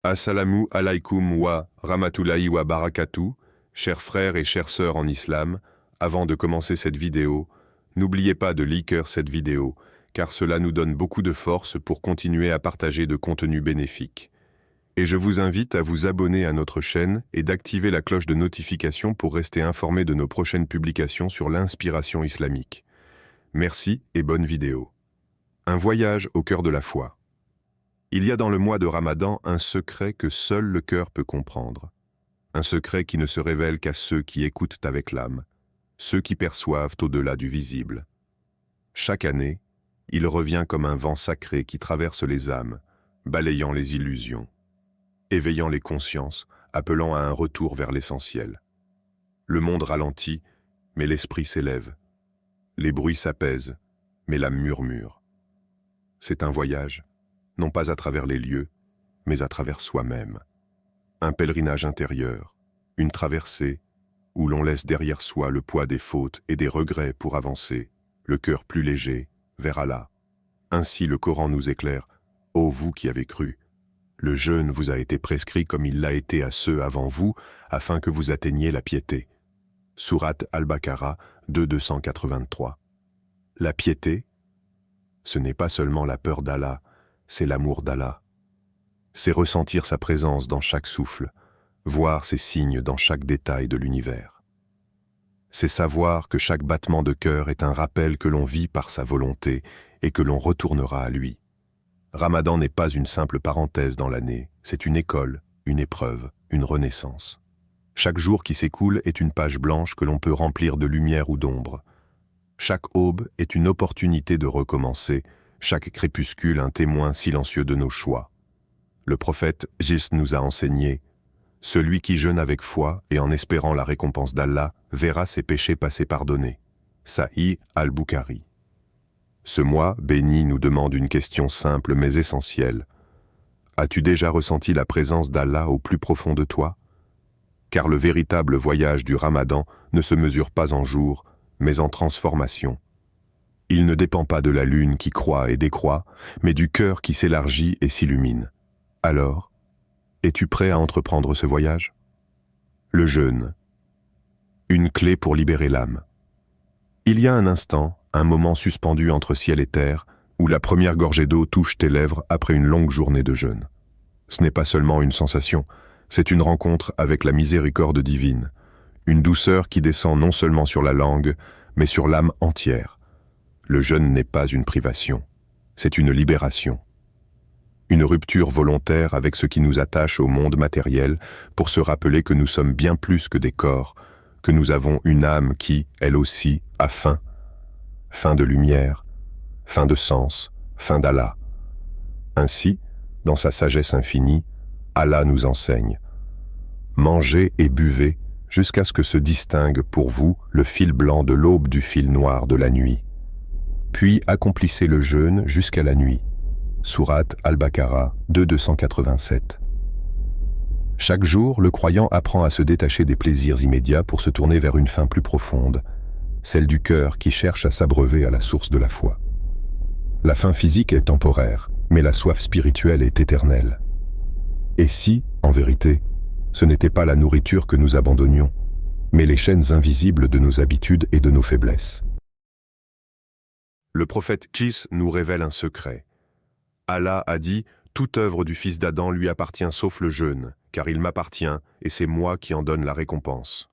Assalamu alaikum wa rahmatullahi wa barakatuh, chers frères et chères sœurs en islam. Avant de commencer cette vidéo, n'oubliez pas de liker cette vidéo, car cela nous donne beaucoup de force pour continuer à partager de contenus bénéfiques. Et je vous invite à vous abonner à notre chaîne et d'activer la cloche de notification pour rester informé de nos prochaines publications sur l'inspiration islamique. Merci et bonne vidéo. Un voyage au cœur de la foi. Il y a dans le mois de Ramadan un secret que seul le cœur peut comprendre. Un secret qui ne se révèle qu'à ceux qui écoutent avec l'âme, ceux qui perçoivent au-delà du visible. Chaque année, il revient comme un vent sacré qui traverse les âmes, balayant les illusions, éveillant les consciences, appelant à un retour vers l'essentiel. Le monde ralentit, mais l'esprit s'élève. Les bruits s'apaisent, mais l'âme murmure. C'est un voyage, non pas à travers les lieux, mais à travers soi-même. Un pèlerinage intérieur, une traversée où l'on laisse derrière soi le poids des fautes et des regrets pour avancer, le cœur plus léger, vers Allah. Ainsi le Coran nous éclaire, « Ô vous qui avez cru, le jeûne vous a été prescrit comme il l'a été à ceux avant vous, afin que vous atteigniez la piété. » Sourate Al-Baqarah 283. La piété, ce n'est pas seulement la peur d'Allah, c'est l'amour d'Allah. C'est ressentir sa présence dans chaque souffle, voir ses signes dans chaque détail de l'univers. C'est savoir que chaque battement de cœur est un rappel que l'on vit par sa volonté et que l'on retournera à lui. Ramadan n'est pas une simple parenthèse dans l'année, c'est une école, une épreuve, une renaissance. Chaque jour qui s'écoule est une page blanche que l'on peut remplir de lumière ou d'ombre. Chaque aube est une opportunité de recommencer, chaque crépuscule un témoin silencieux de nos choix. Le prophète Jésus nous a enseigné « Celui qui jeûne avec foi et en espérant la récompense d'Allah verra ses péchés passer pardonnés. » Sahih al-Bukhari. Ce mois béni nous demande une question simple mais essentielle. As-tu déjà ressenti la présence d'Allah au plus profond de toi? Car le véritable voyage du Ramadan ne se mesure pas en jours, mais en transformation. Il ne dépend pas de la lune qui croît et décroît, mais du cœur qui s'élargit et s'illumine. Alors, es-tu prêt à entreprendre ce voyage? Le jeûne. Une clé pour libérer l'âme. Il y a un instant, un moment suspendu entre ciel et terre, où la première gorgée d'eau touche tes lèvres après une longue journée de jeûne. Ce n'est pas seulement une sensation, c'est une rencontre avec la miséricorde divine, une douceur qui descend non seulement sur la langue, mais sur l'âme entière. Le jeûne n'est pas une privation, c'est une libération. Une rupture volontaire avec ce qui nous attache au monde matériel pour se rappeler que nous sommes bien plus que des corps, que nous avons une âme qui, elle aussi, a faim. Faim de lumière, faim de sens, faim d'Allah. Ainsi, dans sa sagesse infinie, Allah nous enseigne. Mangez et buvez jusqu'à ce que se distingue pour vous le fil blanc de l'aube du fil noir de la nuit. Puis accomplissez le jeûne jusqu'à la nuit. Sourate Al-Baqarah 287. Chaque jour, le croyant apprend à se détacher des plaisirs immédiats pour se tourner vers une fin plus profonde, celle du cœur qui cherche à s'abreuver à la source de la foi. La faim physique est temporaire, mais la soif spirituelle est éternelle. Et si, en vérité, ce n'était pas la nourriture que nous abandonnions, mais les chaînes invisibles de nos habitudes et de nos faiblesses? Le prophète Jésus nous révèle un secret. Allah a dit « Toute œuvre du fils d'Adam lui appartient sauf le jeûne, car il m'appartient et c'est moi qui en donne la récompense. »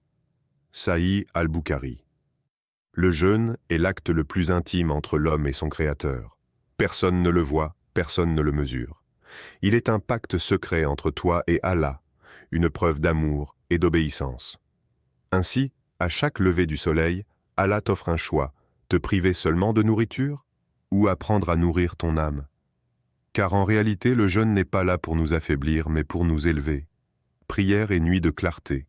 Sahih al-Bukhari. Le jeûne est l'acte le plus intime entre l'homme et son Créateur. Personne ne le voit, personne ne le mesure. Il est un pacte secret entre toi et Allah, une preuve d'amour et d'obéissance. Ainsi, à chaque lever du soleil, Allah t'offre un choix, te priver seulement de nourriture ou apprendre à nourrir ton âme. Car en réalité, le jeûne n'est pas là pour nous affaiblir, mais pour nous élever. Prière et nuit de clarté.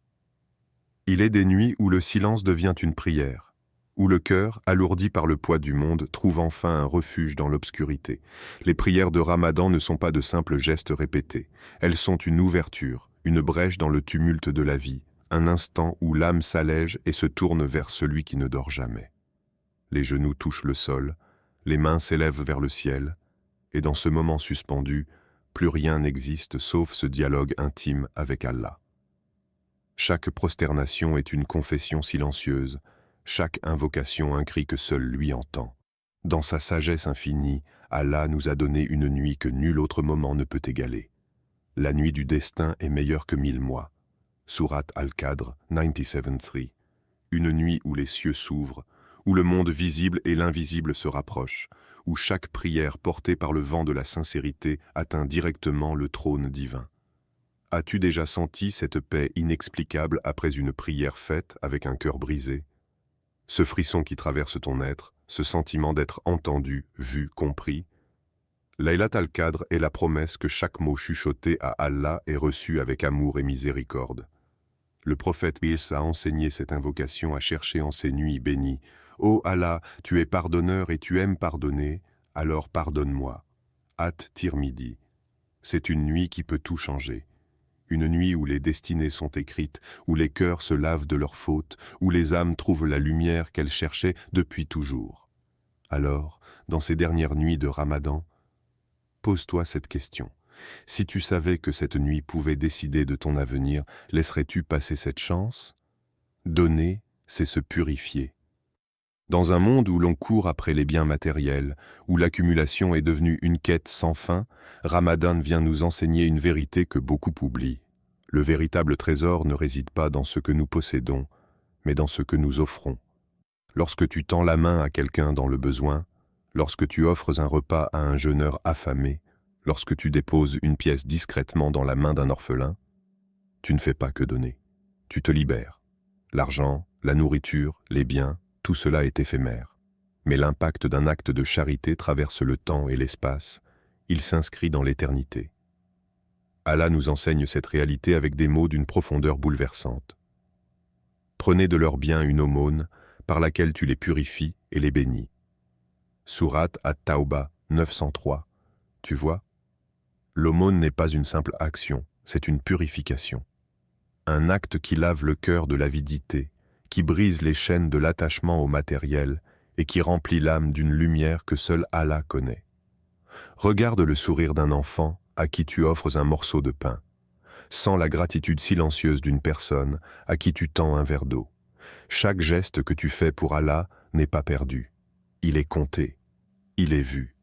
Il est des nuits où le silence devient une prière, où le cœur, alourdi par le poids du monde, trouve enfin un refuge dans l'obscurité. Les prières de Ramadan ne sont pas de simples gestes répétés. Elles sont une ouverture, une brèche dans le tumulte de la vie, un instant où l'âme s'allège et se tourne vers celui qui ne dort jamais. Les genoux touchent le sol, les mains s'élèvent vers le ciel, et dans ce moment suspendu, plus rien n'existe sauf ce dialogue intime avec Allah. Chaque prosternation est une confession silencieuse, chaque invocation un cri que seul lui entend. Dans sa sagesse infinie, Allah nous a donné une nuit que nul autre moment ne peut égaler. La nuit du destin est meilleure que 1000 mois. Sourate Al-Qadr 97:3. Une nuit où les cieux s'ouvrent, où le monde visible et l'invisible se rapprochent, où chaque prière portée par le vent de la sincérité atteint directement le trône divin. As-tu déjà senti cette paix inexplicable après une prière faite avec un cœur brisé? Ce frisson qui traverse ton être, ce sentiment d'être entendu, vu, compris? Laylat al-Qadr est la promesse que chaque mot chuchoté à Allah est reçu avec amour et miséricorde. Le prophète Isa a enseigné cette invocation à chercher en ces nuits bénies. « Ô Allah, tu es pardonneur et tu aimes pardonner, alors pardonne-moi. » At-Tirmidhi. C'est une nuit qui peut tout changer. Une nuit où les destinées sont écrites, où les cœurs se lavent de leurs fautes, où les âmes trouvent la lumière qu'elles cherchaient depuis toujours. Alors, dans ces dernières nuits de Ramadan, pose-toi cette question. Si tu savais que cette nuit pouvait décider de ton avenir, laisserais-tu passer cette chance? Donner, c'est se purifier. Dans un monde où l'on court après les biens matériels, où l'accumulation est devenue une quête sans fin, Ramadan vient nous enseigner une vérité que beaucoup oublient. Le véritable trésor ne réside pas dans ce que nous possédons, mais dans ce que nous offrons. Lorsque tu tends la main à quelqu'un dans le besoin, lorsque tu offres un repas à un jeûneur affamé, lorsque tu déposes une pièce discrètement dans la main d'un orphelin, tu ne fais pas que donner. Tu te libères. L'argent, la nourriture, les biens, tout cela est éphémère. Mais l'impact d'un acte de charité traverse le temps et l'espace. Il s'inscrit dans l'éternité. Allah nous enseigne cette réalité avec des mots d'une profondeur bouleversante. Prenez de leurs biens une aumône par laquelle tu les purifies et les bénis. Sourate At-Tawbah 903. Tu vois? L'aumône n'est pas une simple action, c'est une purification. Un acte qui lave le cœur de l'avidité, qui brise les chaînes de l'attachement au matériel et qui remplit l'âme d'une lumière que seul Allah connaît. Regarde le sourire d'un enfant à qui tu offres un morceau de pain. Sens la gratitude silencieuse d'une personne à qui tu tends un verre d'eau. Chaque geste que tu fais pour Allah n'est pas perdu. Il est compté, il est vu,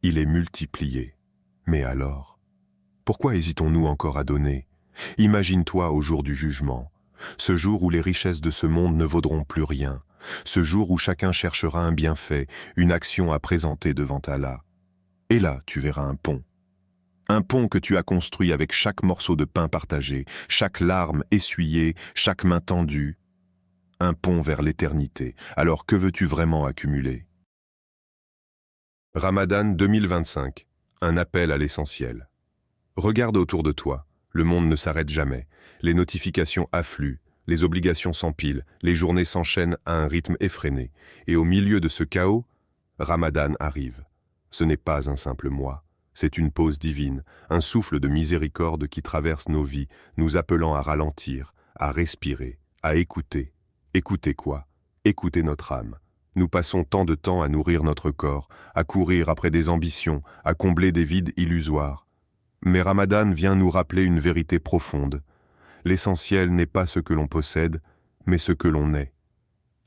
il est multiplié. Mais alors, pourquoi hésitons-nous encore à donner? Imagine-toi au jour du jugement, ce jour où les richesses de ce monde ne vaudront plus rien, ce jour où chacun cherchera un bienfait, une action à présenter devant Allah. Et là, tu verras un pont. Un pont que tu as construit avec chaque morceau de pain partagé, chaque larme essuyée, chaque main tendue. Un pont vers l'éternité. Alors que veux-tu vraiment accumuler? Ramadan 2025. Un appel à l'essentiel. Regarde autour de toi. Le monde ne s'arrête jamais. Les notifications affluent, les obligations s'empilent, les journées s'enchaînent à un rythme effréné. Et au milieu de ce chaos, Ramadan arrive. Ce n'est pas un simple mois. C'est une pause divine, un souffle de miséricorde qui traverse nos vies, nous appelant à ralentir, à respirer, à écouter. Écouter quoi? Écouter notre âme. Nous passons tant de temps à nourrir notre corps, à courir après des ambitions, à combler des vides illusoires. Mais Ramadan vient nous rappeler une vérité profonde. L'essentiel n'est pas ce que l'on possède, mais ce que l'on est.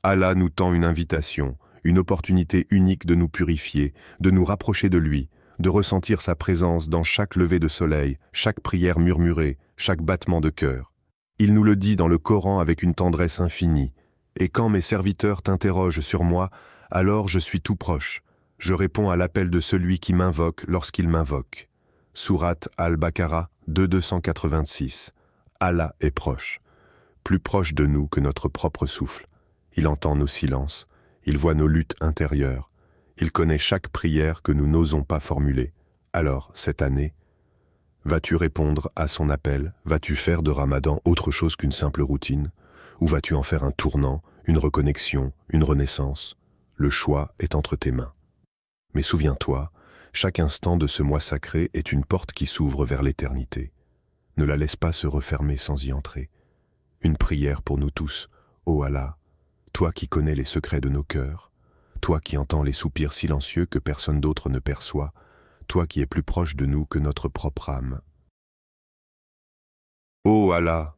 Allah nous tend une invitation, une opportunité unique de nous purifier, de nous rapprocher de lui, de ressentir sa présence dans chaque lever de soleil, chaque prière murmurée, chaque battement de cœur. Il nous le dit dans le Coran avec une tendresse infinie. « Et quand mes serviteurs t'interrogent sur moi, alors je suis tout proche. Je réponds à l'appel de celui qui m'invoque lorsqu'il m'invoque. » Sourate Al-Baqarah 286. Allah est proche, plus proche de nous que notre propre souffle. Il entend nos silences, il voit nos luttes intérieures, il connaît chaque prière que nous n'osons pas formuler. Alors, cette année, vas-tu répondre à son appel? Vas-tu faire de Ramadan autre chose qu'une simple routine? Ou vas-tu en faire un tournant, une reconnexion, une renaissance? Le choix est entre tes mains. Mais souviens-toi, chaque instant de ce mois sacré est une porte qui s'ouvre vers l'éternité. Ne la laisse pas se refermer sans y entrer. Une prière pour nous tous, ô Allah, toi qui connais les secrets de nos cœurs, toi qui entends les soupirs silencieux que personne d'autre ne perçoit, toi qui es plus proche de nous que notre propre âme. Ô Allah,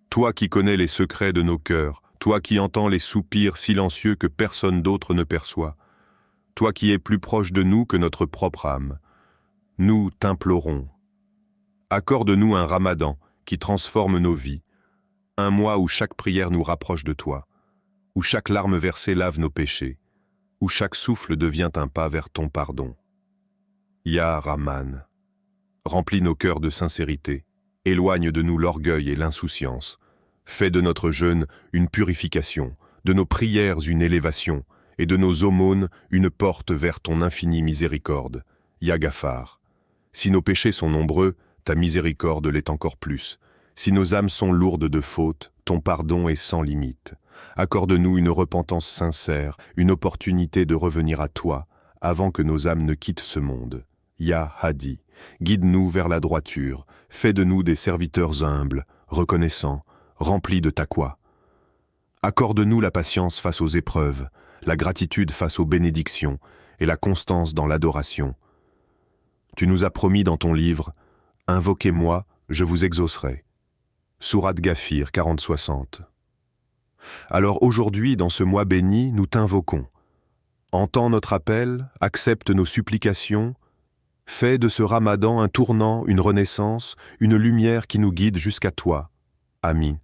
toi qui connais les secrets de nos cœurs, toi qui entends les soupirs silencieux que personne d'autre ne perçoit, toi qui es plus proche de nous que notre propre âme, nous t'implorons. Accorde-nous un ramadan qui transforme nos vies, un mois où chaque prière nous rapproche de toi, où chaque larme versée lave nos péchés, où chaque souffle devient un pas vers ton pardon. Ya Rahman, remplis nos cœurs de sincérité, éloigne de nous l'orgueil et l'insouciance, fais de notre jeûne une purification, de nos prières une élévation, et de nos aumônes une porte vers ton infinie miséricorde. Ya Ghaffar, si nos péchés sont nombreux, ta miséricorde l'est encore plus. Si nos âmes sont lourdes de fautes, ton pardon est sans limite. Accorde-nous une repentance sincère, une opportunité de revenir à toi, avant que nos âmes ne quittent ce monde. Ya Hadi, guide-nous vers la droiture, fais de nous des serviteurs humbles, reconnaissants, remplis de taqwa. Accorde-nous la patience face aux épreuves, la gratitude face aux bénédictions et la constance dans l'adoration. Tu nous as promis dans ton livre, « Invoquez-moi, je vous exaucerai ». Sourate Ghafir 40-60. Alors aujourd'hui, dans ce mois béni, nous t'invoquons. Entends notre appel, accepte nos supplications, fais de ce ramadan un tournant, une renaissance, une lumière qui nous guide jusqu'à toi. Amin.